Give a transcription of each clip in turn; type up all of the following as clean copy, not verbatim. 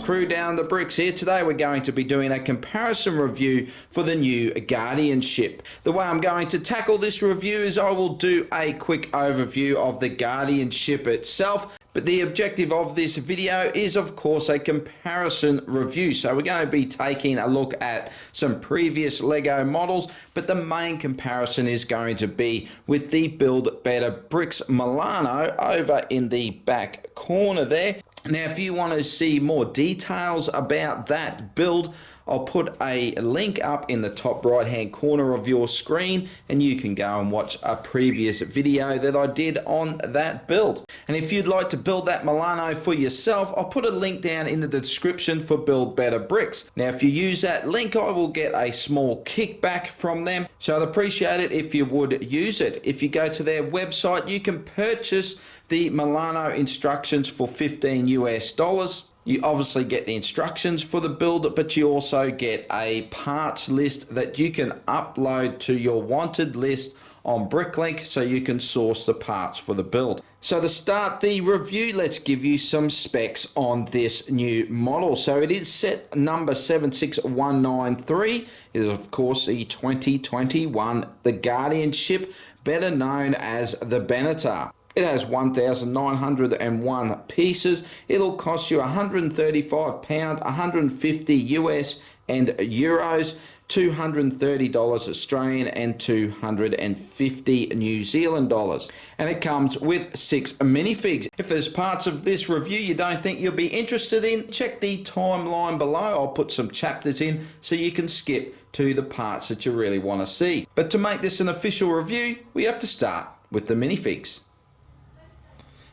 crew down the bricks here. Today we're going to be doing a comparison review for the new Guardianship. The way I'm going to tackle this review is I will do a quick overview of the Guardianship itself, but the objective of this video is of course a comparison review. So we're going to be taking a look at some previous Lego models, but the main comparison is going to be with the Build Better Bricks Milano over in the back corner there. Now, if you want to see more details about that build, I'll put a link up in the top right hand corner of your screen and you can go and watch a previous video that I did on that build. And if you'd like to build that Milano for yourself, I'll put a link down in the description for Build Better Bricks. Now, if you use that link, I will get a small kickback from them. So I'd appreciate it if you would use it. If you go to their website, you can purchase the Milano instructions for $15 US. You obviously get the instructions for the build, but you also get a parts list that you can upload to your wanted list on Bricklink so you can source the parts for the build. So to start the review, let's give you some specs on this new model. So it is set number 76193. It is of course the 2021 the Guardianship, better known as the Benatar. It has 1,901 pieces. It'll cost you £135, 150 US and euros, $230 Australian and 250 New Zealand dollars. And it comes with 6 minifigs. If there's parts of this review you don't think you'll be interested in, check the timeline below. I'll put some chapters in so you can skip to the parts that you really want to see. But to make this an official review, we have to start with the minifigs.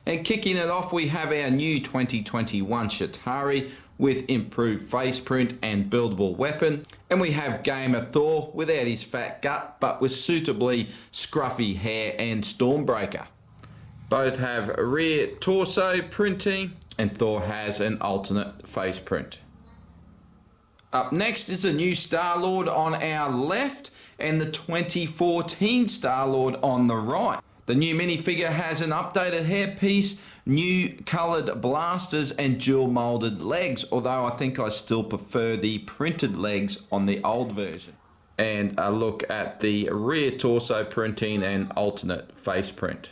And kicking it off, we have our new 2021 Shatari with improved face print and buildable weapon. And we have Gamer Thor without his fat gut, but with suitably scruffy hair and Stormbreaker. Both have rear torso printing, and Thor has an alternate face print. Up next is a new Star-Lord on our left and the 2014 Star-Lord on the right. The new minifigure has an updated hairpiece, new coloured blasters and dual moulded legs, although I think I still prefer the printed legs on the old version. And a look at the rear torso printing and alternate face print.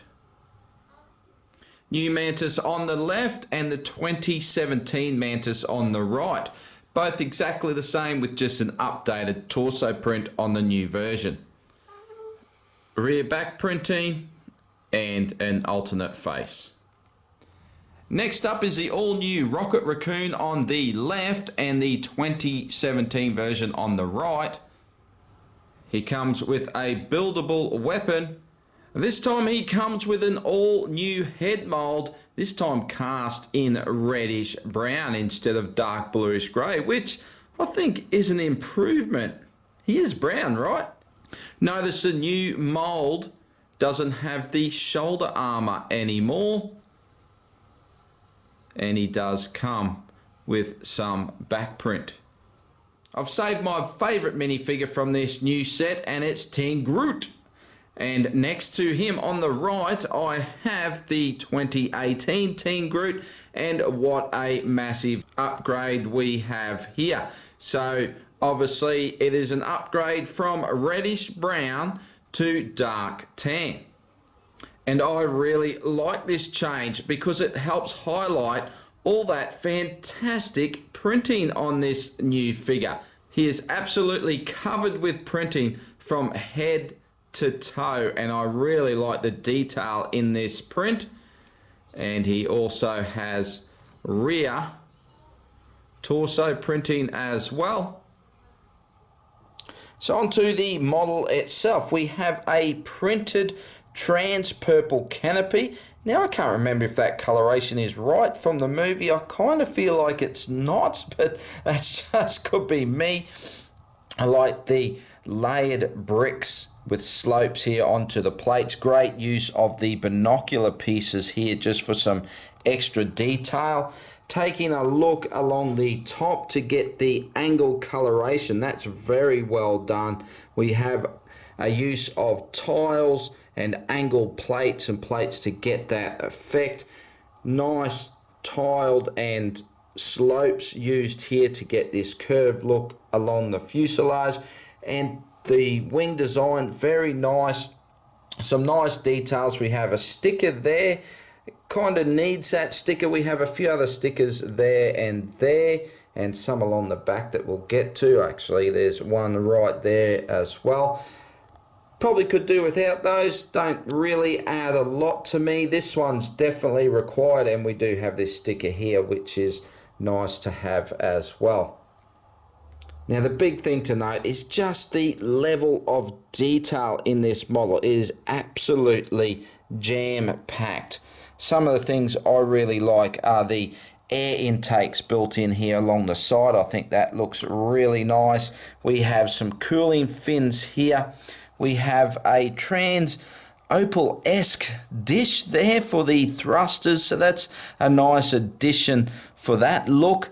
New Mantis on the left and the 2017 Mantis on the right. Both exactly the same with just an updated torso print on the new version. Rear back printing and an alternate face. Next up is the all-new Rocket Raccoon on the left and the 2017 version on the right. He comes with a buildable weapon. This time he comes with an all-new head mold, this time cast in reddish brown instead of dark bluish grey, which I think is an improvement. He is brown, right? Notice the new mold doesn't have the shoulder armor anymore, and he does come with some back print. I've saved my favorite minifigure from this new set, and it's Teen Groot. And next to him on the right, I have the 2018 Teen Groot, and what a massive upgrade we have here. So obviously it is an upgrade from reddish brown to dark tan. And I really like this change because it helps highlight all that fantastic printing on this new figure. He is absolutely covered with printing from head to toe, and I really like the detail in this print. And he also has rear torso printing as well. So onto the model itself, we have a printed trans purple canopy. Now I can't remember if that coloration is right from the movie. I kind of feel like it's not, but that's just could be me. I like the layered bricks with slopes here onto the plates. Great use of the binocular pieces here just for some extra detail. Taking a look along the top to get the angle coloration, that's very well done. We have a use of tiles and angle plates and plates to get that effect. Nice tiled and slopes used here to get this curved look along the fuselage, and the wing design, very nice. Some nice details. We have a sticker there, kind of needs that sticker. We have a few other stickers there, and some along the back that we'll get to. Actually, there's one right there as well. Probably could do without those. Don't really add a lot to me. This one's definitely required, and we do have this sticker here, which is nice to have as well. Now, the big thing to note is just the level of detail in this model. It is absolutely jam-packed. Some of the things I really like are the air intakes built in here along the side. I think that looks really nice. We have some cooling fins here. We have a trans opal-esque dish there for the thrusters, so that's a nice addition for that look.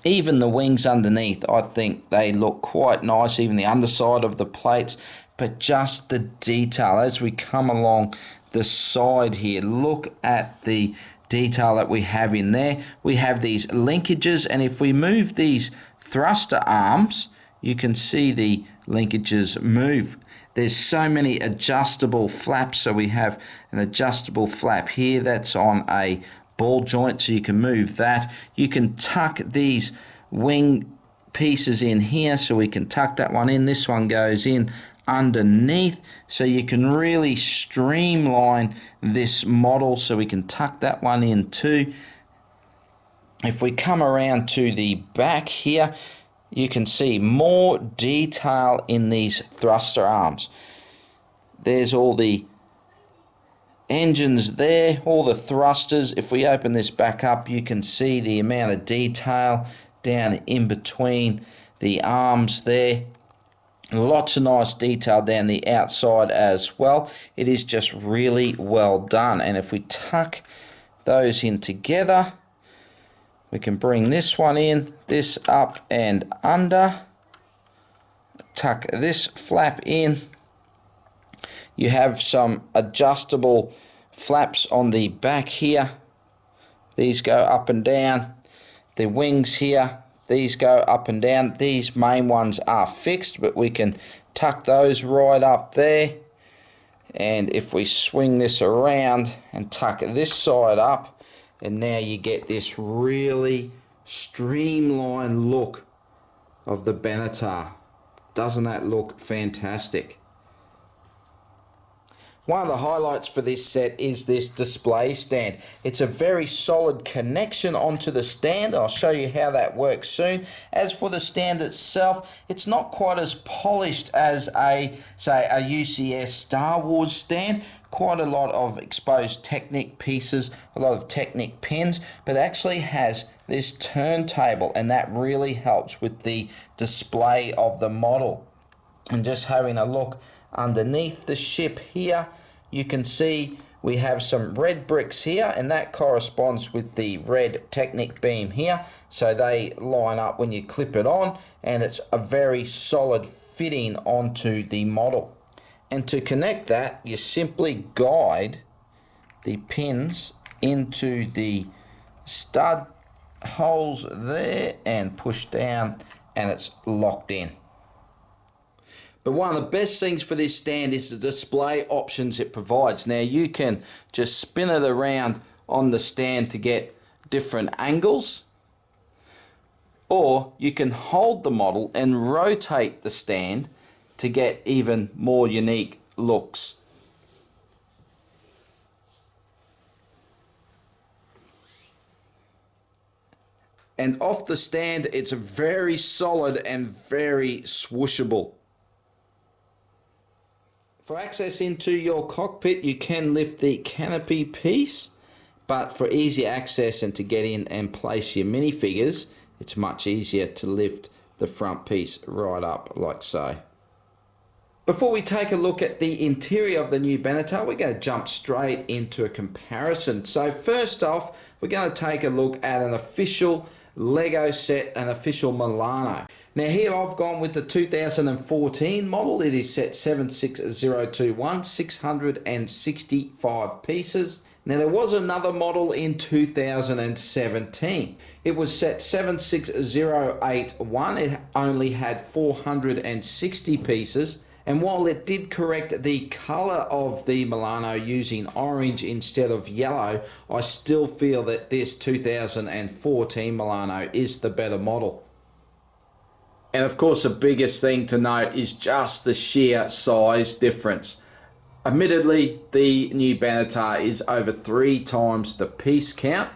Even the wings underneath, I think they look quite nice, even the underside of the plates, but just the detail as we come along the side here. Look at the detail that we have in there. We have these linkages, and if we move these thruster arms, you can see the linkages move. There's so many adjustable flaps, so we have an adjustable flap here that's on a ball joint, so you can move that. You can tuck these wing pieces in here, so we can tuck that one in. This one goes in underneath, so you can really streamline this model, so we can tuck that one in too. If we come around to the back here, you can see more detail in these thruster arms. There's all the engines there, all the thrusters. If we open this back up, you can see the amount of detail down in between the arms there. Lots of nice detail down the outside as well. It is just really well done. And if we tuck those in together, we can bring this one in, this up and under, tuck this flap in. You have some adjustable flaps on the back here. These go up and down. The wings here, these go up and down. These main ones are fixed, but we can tuck those right up there. And if we swing this around and tuck this side up, and now you get this really streamlined look of the Benatar. Doesn't that look fantastic? One of the highlights for this set is this display stand. It's a very solid connection onto the stand. I'll show you how that works soon. As for the stand itself, it's not quite as polished as a UCS Star Wars stand. Quite a lot of exposed Technic pieces, a lot of Technic pins, but actually has this turntable, and that really helps with the display of the model. And just having a look underneath the ship here, you can see we have some red bricks here, and that corresponds with the red Technic beam here, so they line up when you clip it on, and it's a very solid fitting onto the model. And to connect that, you simply guide the pins into the stud holes there and push down, and it's locked in. But one of the best things for this stand is the display options it provides. Now you can just spin it around on the stand to get different angles, or you can hold the model and rotate the stand to get even more unique looks. And off the stand, it's very solid and very swooshable. For access into your cockpit, you can lift the canopy piece, but for easy access and to get in and place your minifigures, it's much easier to lift the front piece right up like so. Before we take a look at the interior of the new Benatar, we're going to jump straight into a comparison. So first off, we're going to take a look at an official Lego set, an official Milano. Now here I've gone with the 2014 model. It is set 76021, 665 pieces. Now there was another model in 2017. It was set 76081. It only had 460 pieces. And while it did correct the colour of the Milano using orange instead of yellow, I still feel that this 2014 Milano is the better model. And of course the biggest thing to note is just the sheer size difference. Admittedly, the new Benatar is over 3 times the piece count.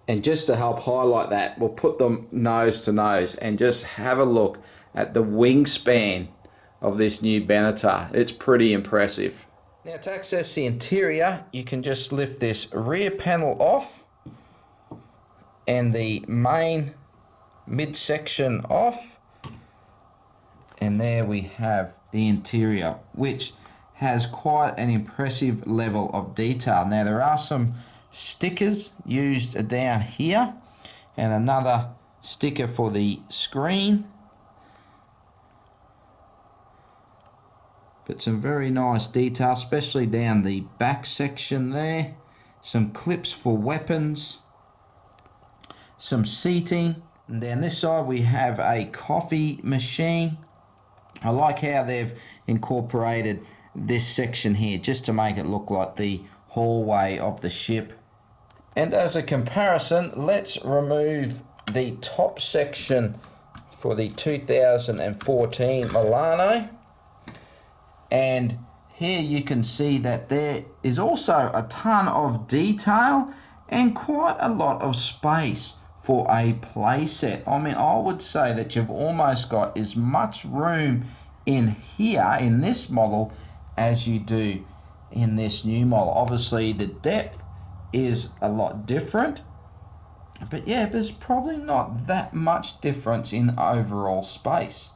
And just to help highlight that, we'll put them nose to nose and just have a look at the wingspan of this new Benatar. It's pretty impressive. Now to access the interior, you can just lift this rear panel off and the main midsection off. And there we have the interior, which has quite an impressive level of detail. Now there are some stickers used down here and another sticker for the screen, but some very nice detail, especially down the back section there. Some clips for weapons, some seating, and down this side we have a coffee machine. I like how they've incorporated this section here just to make it look like the hallway of the ship. And as a comparison, let's remove the top section for the 2014 Milano. And here you can see that there is also a ton of detail and quite a lot of space for a play set. I mean, I would say that you've almost got as much room in here in this model as you do in this new model. Obviously the depth is a lot different, but yeah, there's probably not that much difference in overall space.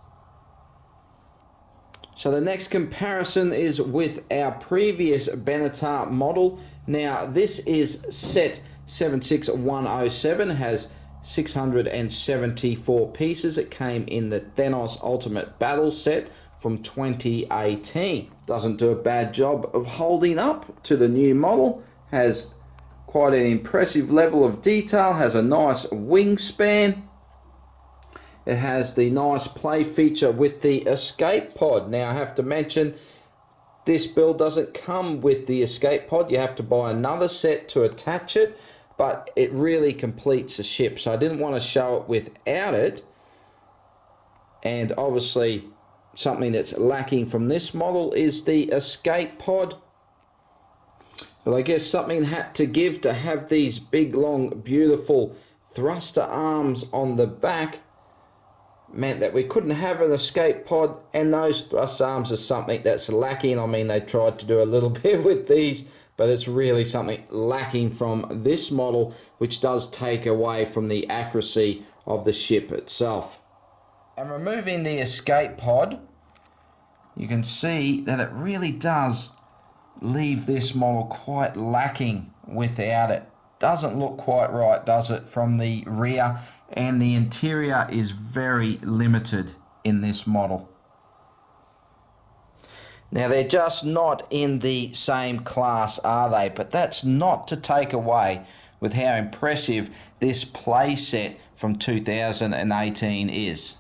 So the next comparison is with our previous Benatar model. Now this is set 76107, has 674 pieces. It came in the Thanos Ultimate Battle set from 2018. Doesn't do a bad job of holding up to the new model. Has quite an impressive level of detail, has a nice wingspan. It has the nice play feature with the escape pod. Now I have to mention, this build doesn't come with the escape pod. You have to buy another set to attach it, but it really completes the ship. So I didn't want to show it without it. And obviously something that's lacking from this model is the escape pod. But I guess something had to give to have these big, long, beautiful thruster arms on the back. Meant that we couldn't have an escape pod, and those thrust arms are something that's lacking. I mean, they tried to do a little bit with these, but it's really something lacking from this model, which does take away from the accuracy of the ship itself. And removing the escape pod, you can see that it really does leave this model quite lacking without it. Doesn't look quite right, does it, from the rear, and the interior is very limited in this model. Now they're just not in the same class, are they? But that's not to take away with how impressive this play set from 2018 is.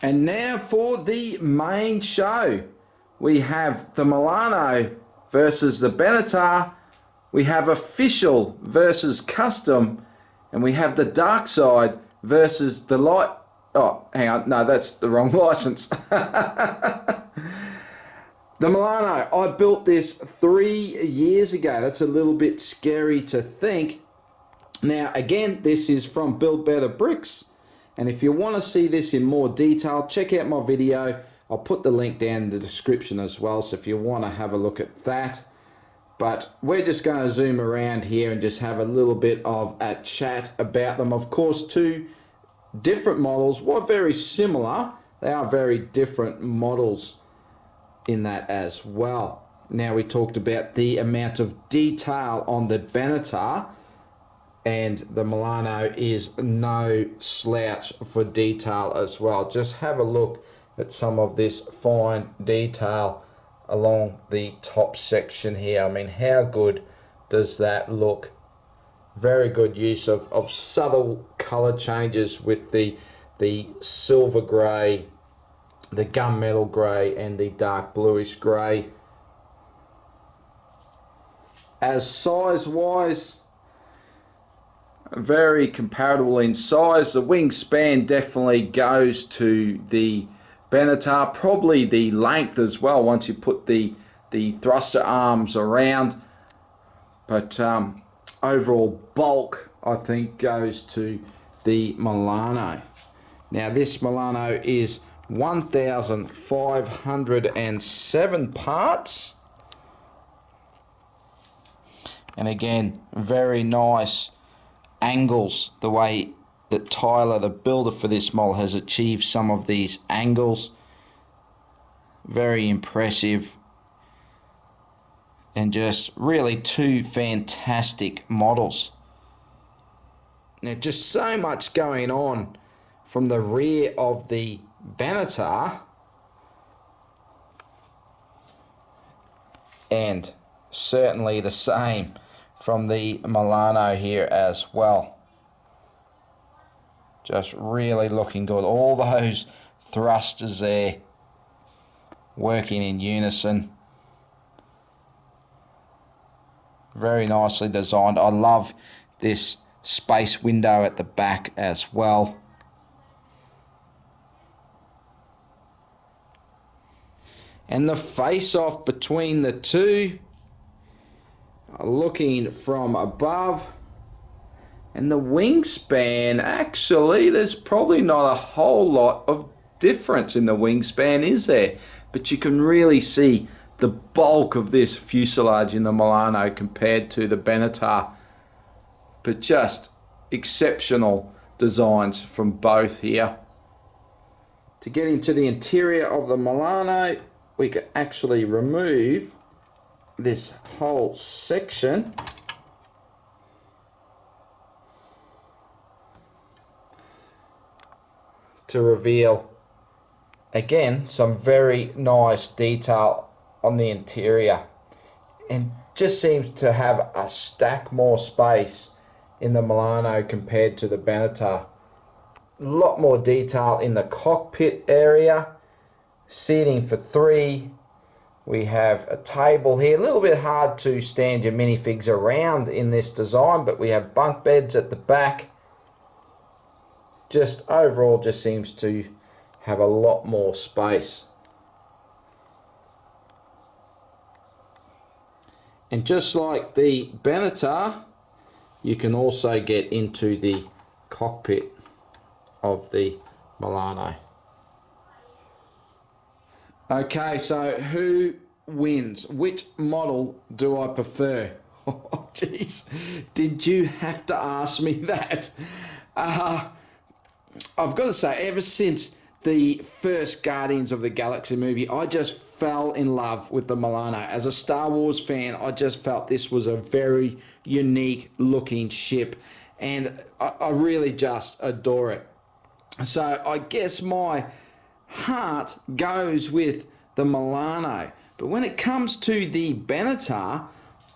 And now for the main show. We have the Milano versus the Benatar. We have official versus custom. And we have the dark side versus the light. Oh, hang on. No, that's the wrong license. The Milano, I built this 3 years ago. That's a little bit scary to think. Now, again, this is from Build Better Bricks. And if you want to see this in more detail, check out my video. I'll put the link down in the description as well, so if you want to have a look at that. But we're just going to zoom around here and just have a little bit of a chat about them. Of course, two different models were very similar. They are very different models in that as well. Now, we talked about the amount of detail on the Benatar, and the Milano is no slouch for detail as well. Just have a look at some of this fine detail along the top section here. I mean, how good does that look? Very good use of subtle color changes with the silver grey, the gunmetal grey, and the dark bluish grey. As size wise, very comparable in size. The wingspan definitely goes to the Benatar, probably the length as well once you put the thruster arms around, but overall bulk I think goes to the Milano. Now this Milano is 1,507 parts, and again, very nice angles, the way that Tyler, the builder for this model, has achieved some of these angles. Very impressive, and just really two fantastic models. Now just so much going on from the rear of the Benatar, and certainly the same from the Milano here as well. Just really looking good. All those thrusters there working in unison. Very nicely designed. I love this space window at the back as well. And the face-off between the two, looking from above, and the wingspan, actually there's probably not a whole lot of difference in the wingspan, is there? But you can really see the bulk of this fuselage in the Milano compared to the Benatar. But just exceptional designs from both here. To get into the interior of the Milano, we could actually remove this whole section. To reveal, again, some very nice detail on the interior, and just seems to have a stack more space in the Milano compared to the Benatar. A lot more detail in the cockpit area, seating for 3. We have a table here, a little bit hard to stand your minifigs around in this design, but we have bunk beds at the back. Just overall just seems to have a lot more space. And just like the Benatar, you can also get into the cockpit of the Milano. Okay, so who wins? Which model do I prefer? Oh, jeez, did you have to ask me that? I've got to say, ever since the first Guardians of the Galaxy movie, I just fell in love with the Milano. As a Star Wars fan, I just felt this was a very unique looking ship, and I really just adore it. So I guess my heart goes with the Milano. But when it comes to the Benatar,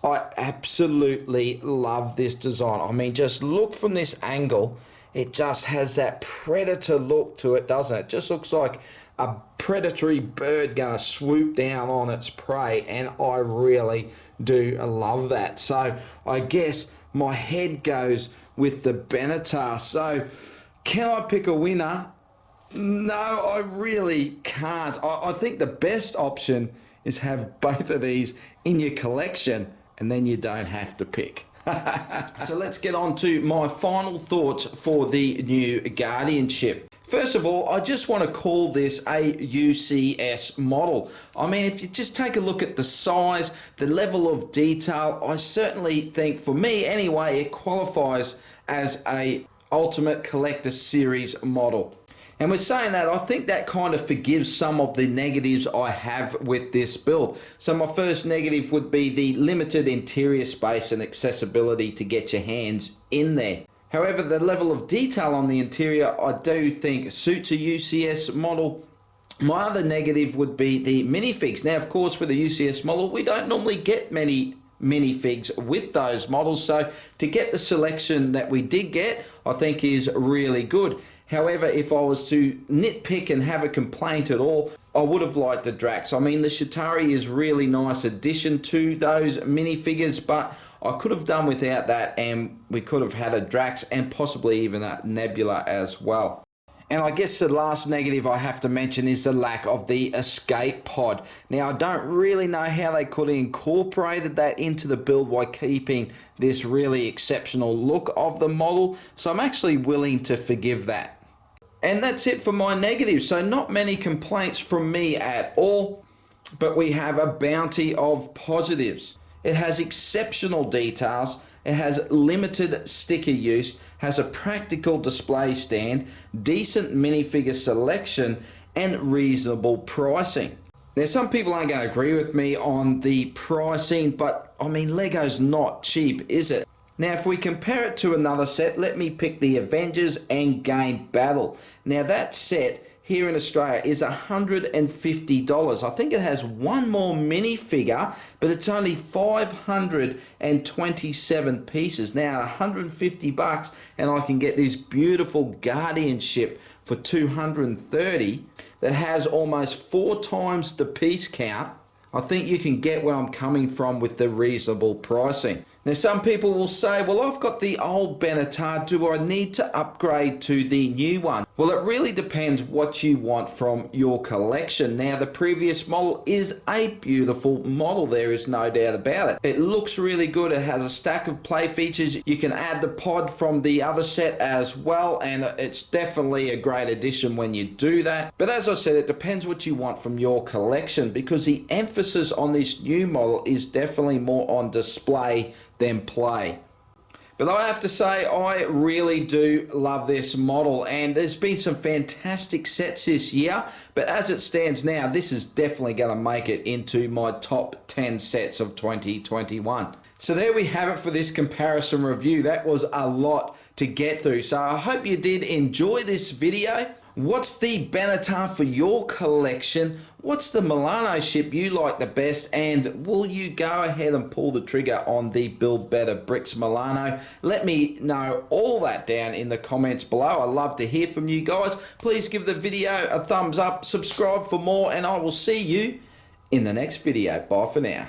I absolutely love this design. I mean, just look from this angle. It just has that predator look to it, doesn't it? Just looks like a predatory bird going to swoop down on its prey, and I really do love that. So I guess my head goes with the Benatar. So can I pick a winner? No, I really can't. I think the best option is have both of these in your collection, and then you don't have to pick. So let's get on to my final thoughts for the new Guardian ship. First of all, I just want to call this a UCS model. I mean, if you just take a look at the size, the level of detail, I certainly think, for me anyway, it qualifies as a Ultimate Collector Series model. And with saying that, I think that kind of forgives some of the negatives I have with this build. So my first negative would be the limited interior space and accessibility to get your hands in there. However, the level of detail on the interior I do think suits a UCS model. My other negative would be the minifigs. Now, of course, with the UCS model, we don't normally get many minifigs with those models, so to get the selection that we did get, I think is really good. However, if I was to nitpick and have a complaint at all, I would have liked the Drax. I mean, the Chitauri is really nice addition to those minifigures, but I could have done without that, and we could have had a Drax and possibly even a Nebula as well. And I guess the last negative I have to mention is the lack of the escape pod. Now, I don't really know how they could have incorporated that into the build while keeping this really exceptional look of the model, so I'm actually willing to forgive that. And that's it for my negatives, so not many complaints from me at all, but we have a bounty of positives. It has exceptional details, it has limited sticker use, has a practical display stand, decent minifigure selection, and reasonable pricing. Now, some people aren't going to agree with me on the pricing, but I mean, Lego's not cheap, is it? Now, if we compare it to another set, let me pick the Avengers Endgame Battle. Now, that set here in Australia is $150. I think it has one more minifigure, but it's only 527 pieces. Now, 150 bucks, and I can get this beautiful Guardian ship for 230 that has almost 4 times the piece count. I think you can get where I'm coming from with the reasonable pricing. Now, some people will say, well, I've got the old Benatar, do I need to upgrade to the new one? Well, it really depends what you want from your collection. Now, the previous model is a beautiful model, there is no doubt about it. It looks really good, it has a stack of play features. You can add the pod from the other set as well, and it's definitely a great addition when you do that. But as I said, it depends what you want from your collection, because the emphasis on this new model is definitely more on display than play. But I have to say, I really do love this model, and there's been some fantastic sets this year, but as it stands now, this is definitely going to make it into my top 10 sets of 2021. So there we have it for this comparison review. That was a lot to get through, so I hope you did enjoy this video. What's the Benatar for your collection? What's the Milano ship you like the best? And will you go ahead and pull the trigger on the Build Better Bricks Milano? Let me know all that down in the comments below. I love to hear from you guys. Please give the video a thumbs up, subscribe for more, and I will see you in the next video. Bye for now.